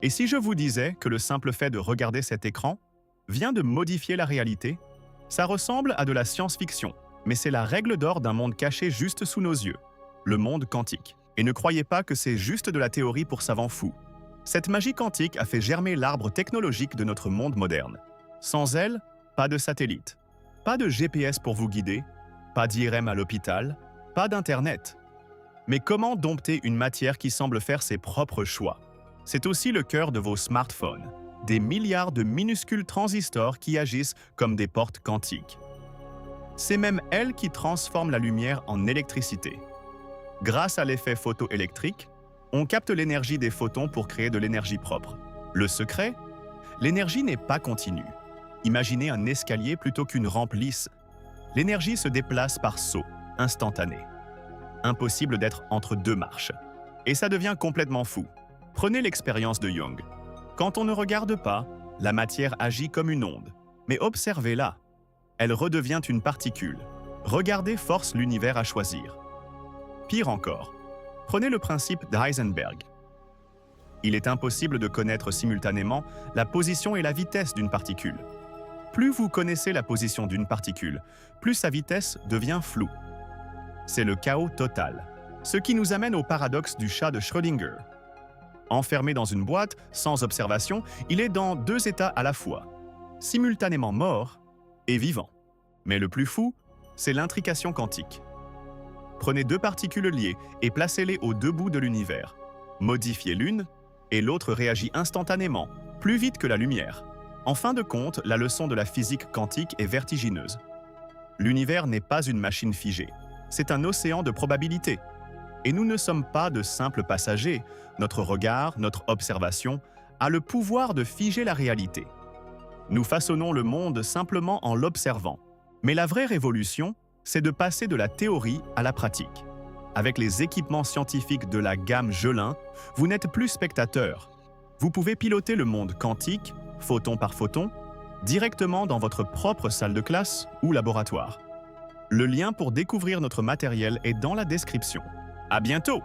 Et si je vous disais que le simple fait de regarder cet écran vient de modifier la réalité? Ça ressemble à de la science-fiction, mais c'est la règle d'or d'un monde caché juste sous nos yeux, le monde quantique. Et ne croyez pas que c'est juste de la théorie pour savants fous. Cette magie quantique a fait germer l'arbre technologique de notre monde moderne. Sans elle, pas de satellite, pas de GPS pour vous guider, pas d'IRM à l'hôpital, pas d'Internet. Mais comment dompter une matière qui semble faire ses propres choix? C'est aussi le cœur de vos smartphones, des milliards de minuscules transistors qui agissent comme des portes quantiques. C'est même elles qui transforment la lumière en électricité. Grâce à l'effet photoélectrique, on capte l'énergie des photons pour créer de l'énergie propre. Le secret? L'énergie n'est pas continue. Imaginez un escalier plutôt qu'une rampe lisse. L'énergie se déplace par saut, instantané. Impossible d'être entre deux marches. Et ça devient complètement fou. Prenez l'expérience de Young. Quand on ne regarde pas, la matière agit comme une onde. Mais observez-la. Elle redevient une particule. Regardez force l'univers à choisir. Pire encore, prenez le principe d'Heisenberg. Il est impossible de connaître simultanément la position et la vitesse d'une particule. Plus vous connaissez la position d'une particule, plus sa vitesse devient floue. C'est le chaos total, ce qui nous amène au paradoxe du chat de Schrödinger. Enfermé dans une boîte, sans observation, il est dans deux états à la fois, simultanément mort et vivant. Mais le plus fou, c'est l'intrication quantique. Prenez deux particules liées et placez-les aux deux bouts de l'univers. Modifiez l'une, et l'autre réagit instantanément, plus vite que la lumière. En fin de compte, la leçon de la physique quantique est vertigineuse. L'univers n'est pas une machine figée, c'est un océan de probabilités. Et nous ne sommes pas de simples passagers, notre regard, notre observation, a le pouvoir de figer la réalité. Nous façonnons le monde simplement en l'observant. Mais la vraie révolution, c'est de passer de la théorie à la pratique. Avec les équipements scientifiques de la gamme Gelin, vous n'êtes plus spectateur. Vous pouvez piloter le monde quantique, photon par photon, directement dans votre propre salle de classe ou laboratoire. Le lien pour découvrir notre matériel est dans la description. À bientôt!